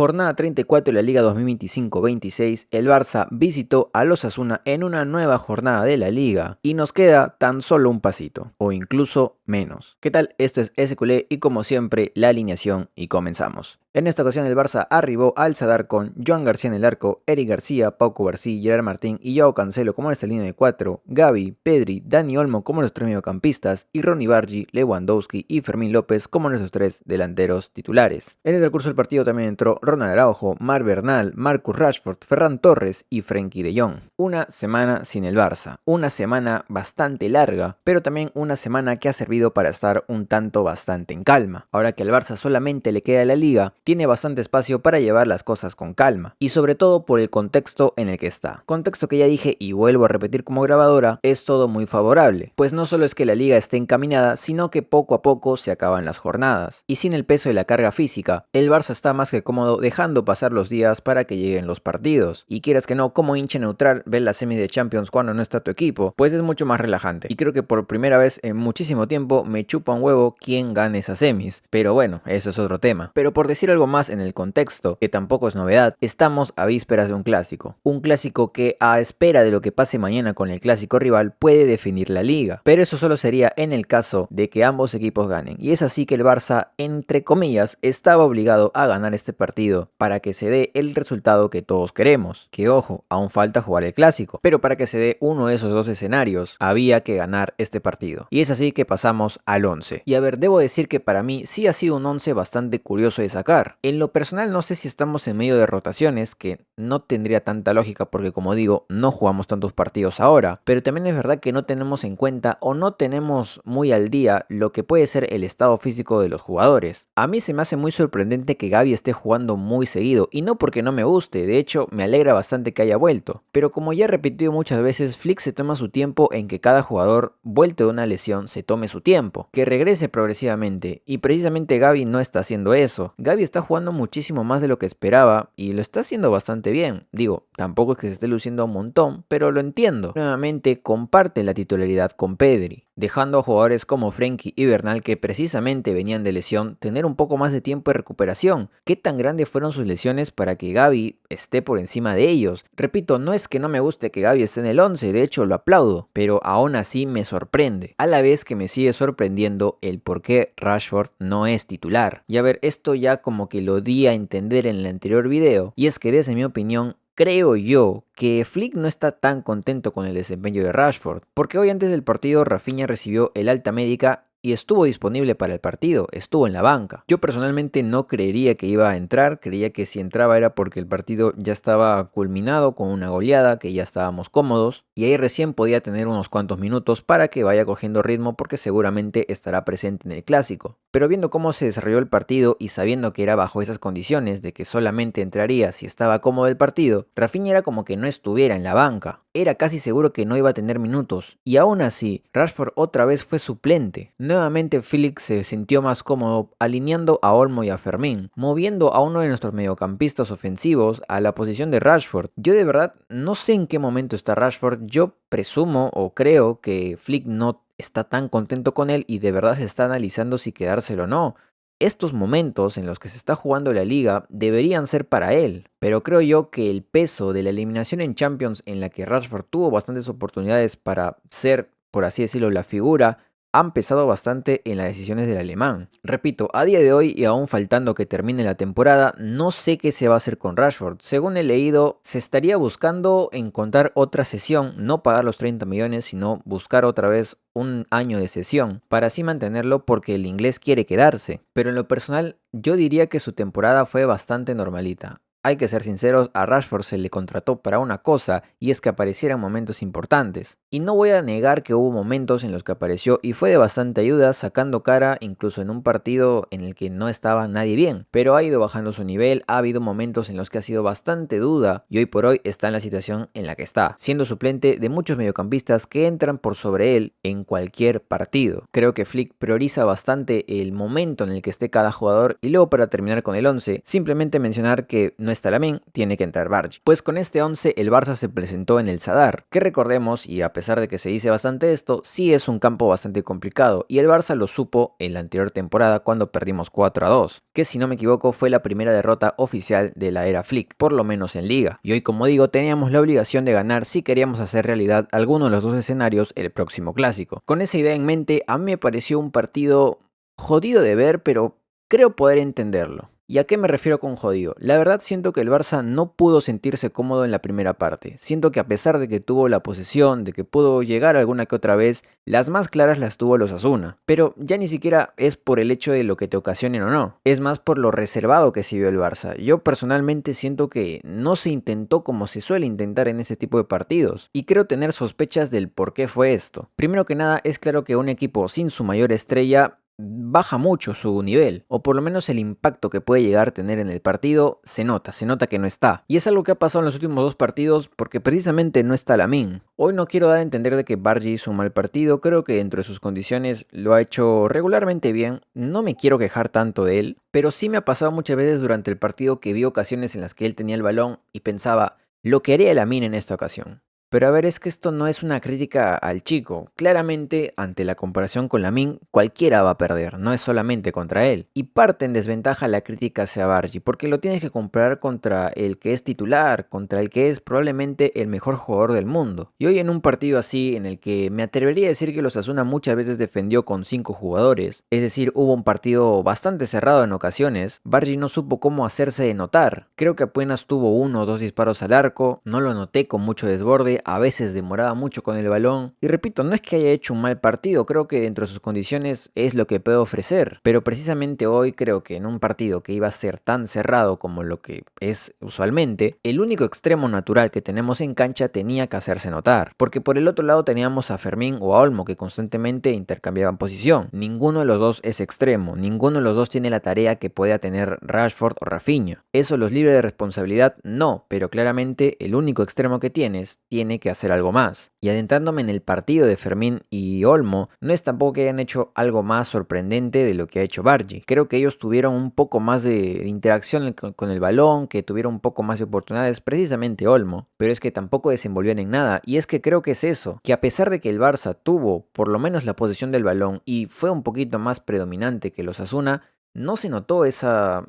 Jornada 34 de la Liga 2025-26, el Barça visitó al Osasuna en una nueva jornada de la Liga y nos queda tan solo un pasito, o incluso menos. ¿Qué tal? Esto es S-Culé y como siempre la alineación y comenzamos. En esta ocasión el Barça arribó al Sadar con Joan García en el arco, Eric García, Pau Cubarsí, Gerard Martín y Joao Cancelo como en esta línea de 4, Gavi, Pedri, Dani Olmo como los tres mediocampistas y Ronny Bargi, Lewandowski y Fermín López como nuestros tres delanteros titulares. En el recurso del partido también entró Ronald Araujo, Marc Bernal, Marcus Rashford, Ferran Torres y Frenkie de Jong. Una semana sin el Barça, una semana bastante larga, pero también una semana que ha servido para estar un tanto bastante en calma. Ahora que al Barça solamente le queda la Liga, tiene bastante espacio para llevar las cosas con calma, y sobre todo por el contexto en el que está. Contexto que ya dije y vuelvo a repetir como grabadora, es todo muy favorable, pues no solo es que la Liga esté encaminada, sino que poco a poco se acaban las jornadas. Y sin el peso de la carga física, el Barça está más que cómodo dejando pasar los días para que lleguen los partidos. Y quieras que no, como hincha neutral, ver la semi de Champions cuando no está tu equipo, pues es mucho más relajante. Y creo que por primera vez en muchísimo tiempo me chupa un huevo quién gane esas semis. Pero bueno, eso es otro tema. Pero por decir algo más en el contexto, que tampoco es novedad, estamos a vísperas de un clásico. Un clásico que a espera de lo que pase mañana con el clásico rival puede definir la liga. Pero eso solo sería en el caso de que ambos equipos ganen. Y es así que el Barça, entre comillas, estaba obligado a ganar este partido para que se dé el resultado que todos queremos. Que ojo, aún falta jugar el clásico. Pero para que se dé uno de esos dos escenarios, había que ganar este partido. Y es así que pasamos al 11. Y a ver, debo decir que para mí sí ha sido un 11 bastante curioso de sacar. En lo personal no sé si estamos en medio de rotaciones, que no tendría tanta lógica porque como digo, no jugamos tantos partidos ahora, pero también es verdad que no tenemos en cuenta o no tenemos muy al día lo que puede ser el estado físico de los jugadores. A mí se me hace muy sorprendente que Gavi esté jugando muy seguido, y no porque no me guste, de hecho me alegra bastante que haya vuelto, pero como ya he repetido muchas veces, Flick se toma su tiempo en que cada jugador vuelto de una lesión se tome su tiempo, que regrese progresivamente, y precisamente Gavi no está haciendo eso. Gavi está jugando muchísimo más de lo que esperaba y lo está haciendo bastante bien. Digo, tampoco es que se esté luciendo un montón, pero lo entiendo. Nuevamente comparte la titularidad con Pedri, dejando a jugadores como Frenkie y Bernal, que precisamente venían de lesión, tener un poco más de tiempo de recuperación. ¿Qué tan grandes fueron sus lesiones para que Gavi esté por encima de ellos? Repito, no es que no me guste que Gavi esté en el 11, de hecho lo aplaudo, pero aún así me sorprende, a la vez que me sigue sorprendiendo el por qué Rashford no es titular. Y a ver, esto ya como que lo di a entender en el anterior video, y es que desde mi opinión, creo yo que Flick no está tan contento con el desempeño de Rashford, porque hoy antes del partido Rafinha recibió el alta médica y estuvo disponible para el partido, estuvo en la banca. Yo personalmente no creería que iba a entrar, creía que si entraba era porque el partido ya estaba culminado con una goleada, que ya estábamos cómodos, y ahí recién podía tener unos cuantos minutos para que vaya cogiendo ritmo porque seguramente estará presente en el clásico. Pero viendo cómo se desarrolló el partido y sabiendo que era bajo esas condiciones de que solamente entraría si estaba cómodo el partido, Rafinha era como que no estuviera en la banca. Era casi seguro que no iba a tener minutos, y aún así, Rashford otra vez fue suplente. Nuevamente Felix se sintió más cómodo alineando a Olmo y a Fermín, moviendo a uno de nuestros mediocampistas ofensivos a la posición de Rashford. Yo de verdad no sé en qué momento está Rashford, yo presumo o creo que Flick no está tan contento con él y de verdad se está analizando si quedárselo o no. Estos momentos en los que se está jugando la liga deberían ser para él, pero creo yo que el peso de la eliminación en Champions, en la que Rashford tuvo bastantes oportunidades para ser, por así decirlo, la figura, han pesado bastante en las decisiones del alemán. Repito, a día de hoy y aún faltando que termine la temporada, no sé qué se va a hacer con Rashford. Según he leído, se estaría buscando encontrar otra cesión, no pagar los 30 millones, sino buscar otra vez un año de cesión, para así mantenerlo porque el inglés quiere quedarse. Pero en lo personal, yo diría que su temporada fue bastante normalita. Hay que ser sinceros, a Rashford se le contrató para una cosa, y es que apareciera en momentos importantes. Y no voy a negar que hubo momentos en los que apareció y fue de bastante ayuda, sacando cara incluso en un partido en el que no estaba nadie bien. Pero ha ido bajando su nivel, ha habido momentos en los que ha sido bastante duda, y hoy por hoy está en la situación en la que está, siendo suplente de muchos mediocampistas que entran por sobre él en cualquier partido. Creo que Flick prioriza bastante el momento en el que esté cada jugador. Y luego, para terminar con el 11, simplemente mencionar que no no está Lamine, tiene que entrar Bargy. Pues con este 11 el Barça se presentó en el Sadar, que recordemos, y a pesar de que se dice bastante esto, sí es un campo bastante complicado, y el Barça lo supo en la anterior temporada cuando perdimos 4-2, que si no me equivoco fue la primera derrota oficial de la era Flick, por lo menos en Liga. Y hoy, como digo, teníamos la obligación de ganar si queríamos hacer realidad alguno de los dos escenarios el próximo clásico. Con esa idea en mente, a mí me pareció un partido jodido de ver, pero creo poder entenderlo. ¿Y a qué me refiero con jodido? La verdad siento que el Barça no pudo sentirse cómodo en la primera parte. Siento que a pesar de que tuvo la posesión, de que pudo llegar alguna que otra vez, las más claras las tuvo los Osasuna. Pero ya ni siquiera es por el hecho de lo que te ocasionen o no. Es más por lo reservado que se vio el Barça. Yo personalmente siento que no se intentó como se suele intentar en ese tipo de partidos. Y creo tener sospechas del por qué fue esto. Primero que nada, es claro que un equipo sin su mayor estrella baja mucho su nivel, o por lo menos el impacto que puede llegar a tener en el partido se nota que no está. Y es algo que ha pasado en los últimos dos partidos porque precisamente no está Lamine. Hoy no quiero dar a entender de que Bargy hizo un mal partido, creo que dentro de sus condiciones lo ha hecho regularmente bien, no me quiero quejar tanto de él, pero sí me ha pasado muchas veces durante el partido que vi ocasiones en las que él tenía el balón y pensaba, lo que haría Lamine en esta ocasión. Pero a ver, es que esto no es una crítica al chico. Claramente, ante la comparación con Lamine, cualquiera va a perder, no es solamente contra él. Y parte en desventaja la crítica hacia Bargy, porque lo tienes que comparar contra el que es titular, contra el que es probablemente el mejor jugador del mundo. Y hoy en un partido así, en el que me atrevería a decir que los Osasuna muchas veces defendió con 5 jugadores, es decir, hubo un partido bastante cerrado en ocasiones, Bargy no supo cómo hacerse de notar. Creo que apenas tuvo 1 o 2 disparos al arco, no lo noté con mucho desborde, a veces demoraba mucho con el balón, y repito, no es que haya hecho un mal partido, creo que dentro de sus condiciones es lo que puede ofrecer, pero precisamente hoy creo que en un partido que iba a ser tan cerrado como lo que es usualmente, el único extremo natural que tenemos en cancha tenía que hacerse notar, porque por el otro lado teníamos a Fermín o a Olmo que constantemente intercambiaban posición, ninguno de los dos es extremo, ninguno de los dos tiene la tarea que pueda tener Rashford o Rafinha, eso los libre de responsabilidad no, pero claramente el único extremo que tienes tiene que hacer algo más. Y adentrándome en el partido de Fermín y Olmo, no es tampoco que hayan hecho algo más sorprendente de lo que ha hecho Bargy. Creo que ellos tuvieron un poco más de interacción con el balón, que tuvieron un poco más de oportunidades, precisamente Olmo, pero es que tampoco desenvolvían en nada. Y es que creo que es eso, que a pesar de que el Barça tuvo por lo menos la posesión del balón y fue un poquito más predominante que los Osasuna, no se notó esa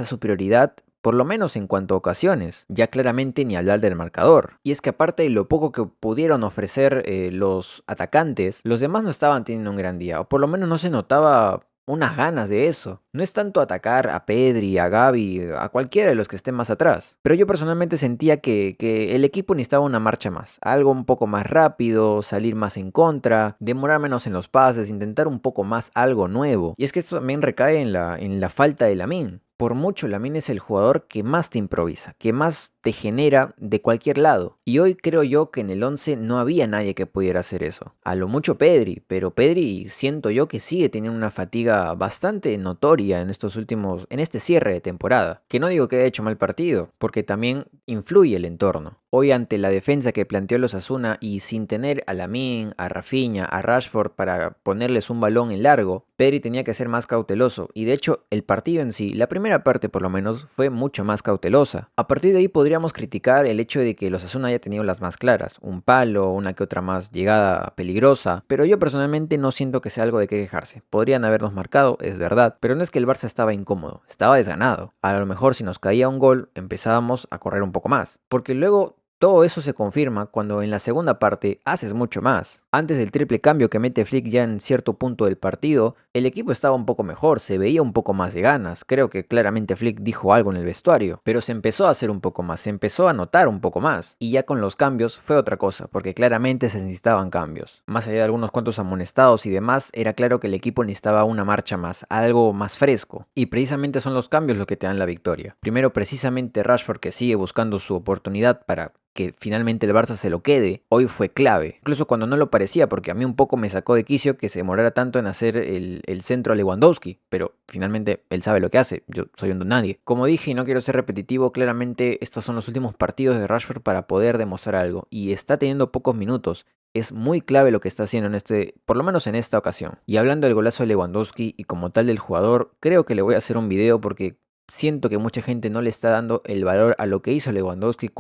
superioridad, por lo menos en cuanto a ocasiones, ya claramente ni hablar del marcador. Y es que aparte de lo poco que pudieron ofrecer los atacantes, los demás no estaban teniendo un gran día, o por lo menos no se notaba unas ganas de eso. No es tanto atacar a Pedri, a Gavi, a cualquiera de los que estén más atrás. Pero yo personalmente sentía que el equipo necesitaba una marcha más. Algo un poco más rápido, salir más en contra, demorar menos en los pases, intentar un poco más algo nuevo. Y es que esto también recae en la falta de Lamine. Por mucho, Lamine es el jugador que más te improvisa, que más te genera de cualquier lado. Y hoy creo yo que en el 11 no había nadie que pudiera hacer eso. A lo mucho Pedri, pero Pedri siento yo que sigue teniendo una fatiga bastante notoria en este cierre de temporada. Que no digo que haya hecho mal partido, porque también influye el entorno. Hoy ante la defensa que planteó los Osasuna y sin tener a Lamine, a Rafinha, a Rashford para ponerles un balón en largo, Pedri tenía que ser más cauteloso. Y de hecho el partido en sí, la primera parte por lo menos, fue mucho más cautelosa. A partir de ahí podríamos criticar el hecho de que los Osasuna haya tenido las más claras, un palo, una que otra más llegada peligrosa, pero yo personalmente no siento que sea algo de qué quejarse. Podrían habernos marcado, es verdad, pero no es que el Barça estaba incómodo, estaba desganado. A lo mejor si nos caía un gol empezábamos a correr un poco más, porque luego todo eso se confirma cuando en la segunda parte haces mucho más. Antes del triple cambio que mete Flick ya en cierto punto del partido, el equipo estaba un poco mejor, se veía un poco más de ganas. Creo que claramente Flick dijo algo en el vestuario, pero se empezó a hacer un poco más, se empezó a notar un poco más. Y ya con los cambios fue otra cosa, porque claramente se necesitaban cambios. Más allá de algunos cuantos amonestados y demás, era claro que el equipo necesitaba una marcha más, algo más fresco. Y precisamente son los cambios los que te dan la victoria. Primero precisamente Rashford, que sigue buscando su oportunidad para que finalmente el Barça se lo quede, hoy fue clave. Incluso cuando no lo parecía, porque a mí un poco me sacó de quicio que se demorara tanto en hacer el centro a Lewandowski, pero finalmente él sabe lo que hace, yo soy un don nadie. Como dije y no quiero ser repetitivo, claramente estos son los últimos partidos de Rashford para poder demostrar algo, y está teniendo pocos minutos. Es muy clave lo que está haciendo por lo menos en esta ocasión. Y hablando del golazo de Lewandowski y como tal del jugador, creo que le voy a hacer un video porque siento que mucha gente no le está dando el valor a lo que hizo Lewandowski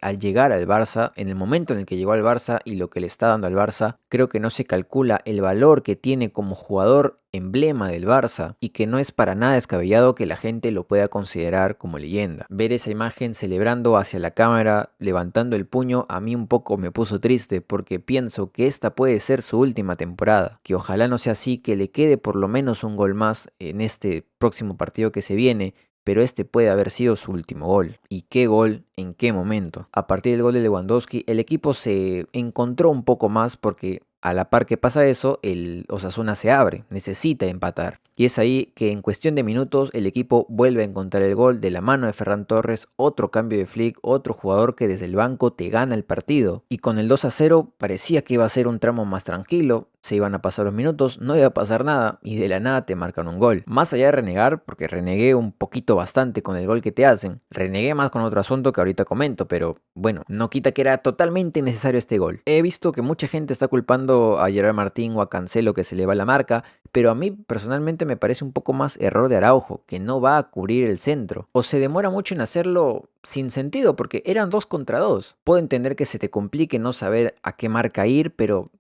al llegar al Barça, en el momento en el que llegó al Barça y lo que le está dando al Barça. Creo que no se calcula el valor que tiene como jugador emblema del Barça y que no es para nada descabellado que la gente lo pueda considerar como leyenda. Ver esa imagen celebrando hacia la cámara, levantando el puño, a mí un poco me puso triste porque pienso que esta puede ser su última temporada, que ojalá no sea así, que le quede por lo menos un gol más en este próximo partido que se viene, pero este puede haber sido su último gol. ¿Y qué gol? ¿En qué momento? A partir del gol de Lewandowski, el equipo se encontró un poco más porque a la par que pasa eso, el Osasuna se abre, necesita empatar. Y es ahí que en cuestión de minutos el equipo vuelve a encontrar el gol de la mano de Ferran Torres, otro cambio de Flick, otro jugador que desde el banco te gana el partido. Y con el 2-0 parecía que iba a ser un tramo más tranquilo, se iban a pasar los minutos, no iba a pasar nada y de la nada te marcan un gol. Más allá de renegar, porque renegué un poquito bastante con el gol que te hacen, renegué más con otro asunto que ahorita comento, pero bueno, no quita que era totalmente necesario este gol. He visto que mucha gente está culpando a Gerard Martín o a Cancelo que se le va la marca, pero a mí personalmente me parece un poco más error de Araujo, que no va a cubrir el centro, o se demora mucho en hacerlo sin sentido, porque eran 2 contra 2. Puedo entender que se te complique no saber a qué marca ir, pero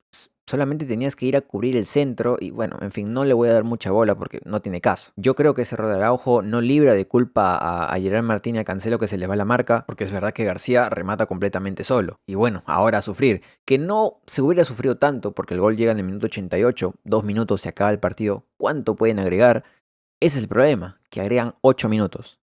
solamente tenías que ir a cubrir el centro y bueno, en fin, no le voy a dar mucha bola porque no tiene caso. Yo creo que ese error de Araujo no libra de culpa a Gerard Martín y a Cancelo que se les va la marca, porque es verdad que García remata completamente solo. Y bueno, ahora a sufrir, que no se hubiera sufrido tanto porque el gol llega en el minuto 88, 2 minutos se acaba el partido, ¿cuánto pueden agregar? Ese es el problema, que agregan 8 minutos.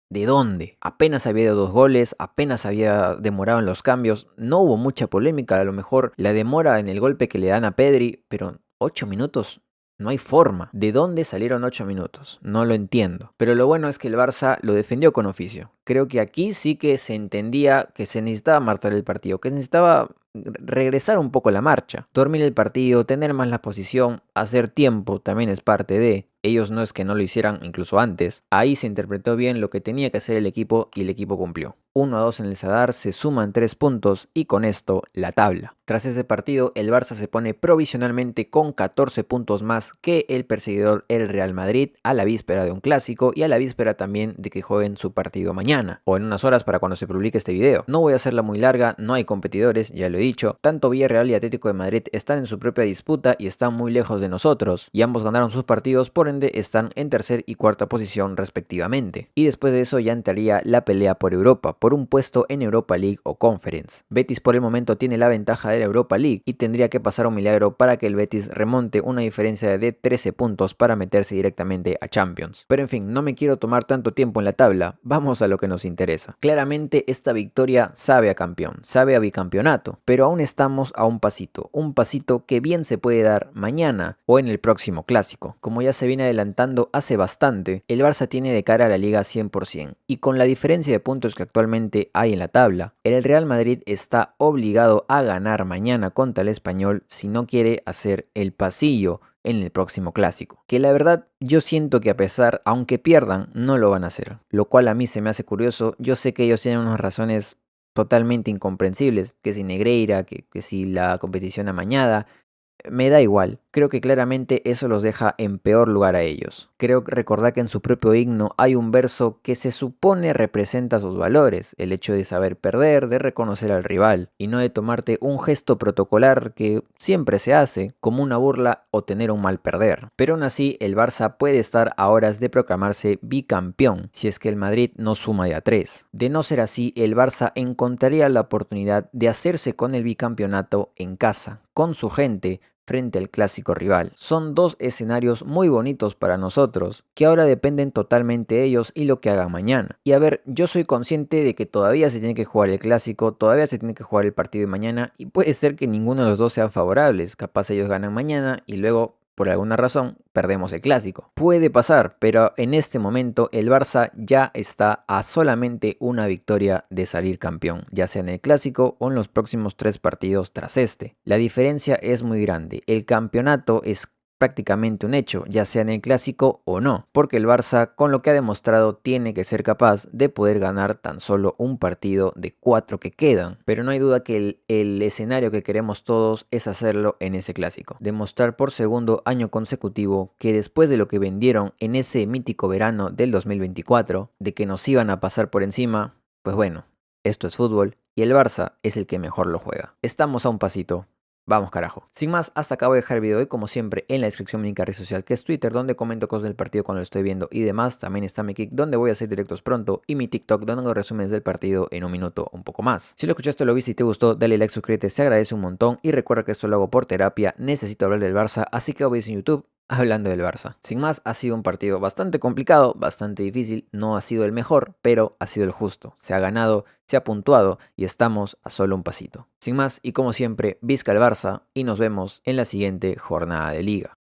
¿De dónde? Apenas había dado 2 goles, apenas había demorado en los cambios, no hubo mucha polémica, a lo mejor la demora en el golpe que le dan a Pedri, pero 8 minutos, no hay forma. ¿De dónde salieron 8 minutos? No lo entiendo. Pero lo bueno es que el Barça lo defendió con oficio. Creo que aquí sí que se entendía que se necesitaba matar el partido, que necesitaba regresar un poco la marcha, dormir el partido, tener más la posición, hacer tiempo también es parte de. Ellos no es que no lo hicieran incluso antes. Ahí se interpretó bien lo que tenía que hacer el equipo y el equipo cumplió. 1-2 en el Sadar, se suman 3 puntos y con esto la tabla. Tras este partido, el Barça se pone provisionalmente con 14 puntos más que el perseguidor el Real Madrid a la víspera de un clásico y a la víspera también de que jueguen su partido mañana o en unas horas para cuando se publique este video. No voy a hacerla muy larga, no hay competidores, ya lo he dicho. Tanto Villarreal y Atlético de Madrid están en su propia disputa y están muy lejos de nosotros y ambos ganaron sus partidos, por ende están en tercer y cuarta posición respectivamente. Y después de eso ya entraría la pelea por Europa, por un puesto en Europa League o Conference. Betis por el momento tiene la ventaja de la Europa League y tendría que pasar un milagro para que el Betis remonte una diferencia de 13 puntos para meterse directamente a Champions. Pero en fin, no me quiero tomar tanto tiempo en la tabla, vamos a lo que nos interesa. Claramente esta victoria sabe a campeón, sabe a bicampeonato, pero aún estamos a un pasito que bien se puede dar mañana o en el próximo clásico. Como ya se viene adelantando hace bastante, el Barça tiene de cara a la Liga 100%, y con la diferencia de puntos que actualmente hay en la tabla, el Real Madrid está obligado a ganar mañana contra el Español si no quiere hacer el pasillo en el próximo clásico. Que la verdad yo siento que a pesar, aunque pierdan, no lo van a hacer. Lo cual a mí se me hace curioso. Yo sé que ellos tienen unas razones totalmente incomprensibles. Que si Negreira, que si la competición amañada. Me da igual, creo que claramente eso los deja en peor lugar a ellos. Creo recordar que en su propio himno hay un verso que se supone representa sus valores, el hecho de saber perder, de reconocer al rival, y no de tomarte un gesto protocolar que siempre se hace, como una burla o tener un mal perder. Pero aún así, el Barça puede estar a horas de proclamarse bicampeón, si es que el Madrid no suma de a 3. De no ser así, el Barça encontraría la oportunidad de hacerse con el bicampeonato en casa, con su gente, frente al clásico rival. Son 2 escenarios muy bonitos para nosotros, que ahora dependen totalmente de ellos y lo que hagan mañana. Y a ver, yo soy consciente de que todavía se tiene que jugar el clásico, todavía se tiene que jugar el partido de mañana, y puede ser que ninguno de los dos sean favorables. Capaz ellos ganan mañana y luego, por alguna razón, perdemos el clásico. Puede pasar, pero en este momento el Barça ya está a solamente una victoria de salir campeón, ya sea en el clásico o en los próximos 3 partidos tras este. La diferencia es muy grande, el campeonato es prácticamente un hecho, ya sea en el clásico o no, porque el Barça, con lo que ha demostrado, tiene que ser capaz de poder ganar tan solo un partido de 4 que quedan. Pero no hay duda que el escenario que queremos todos es hacerlo en ese clásico. Demostrar por segundo año consecutivo que después de lo que vendieron en ese mítico verano del 2024, de que nos iban a pasar por encima, pues bueno, esto es fútbol y el Barça es el que mejor lo juega. Estamos a un pasito. Vamos carajo. Sin más, hasta acá voy a dejar el video y como siempre en la descripción mi red social que es Twitter, donde comento cosas del partido cuando lo estoy viendo y demás. También está mi Kick, donde voy a hacer directos pronto, y mi TikTok, donde hago resúmenes del partido en un minuto un poco más. Si lo escuchaste, lo viste y te gustó, dale like, suscríbete, se agradece un montón, y recuerda que esto lo hago por terapia, necesito hablar del Barça, así que hago videos en YouTube hablando del Barça. Sin más, ha sido un partido bastante complicado, bastante difícil, no ha sido el mejor, pero ha sido el justo. Se ha ganado, se ha puntuado y estamos a solo un pasito. Sin más, y como siempre, visca el Barça y nos vemos en la siguiente jornada de liga.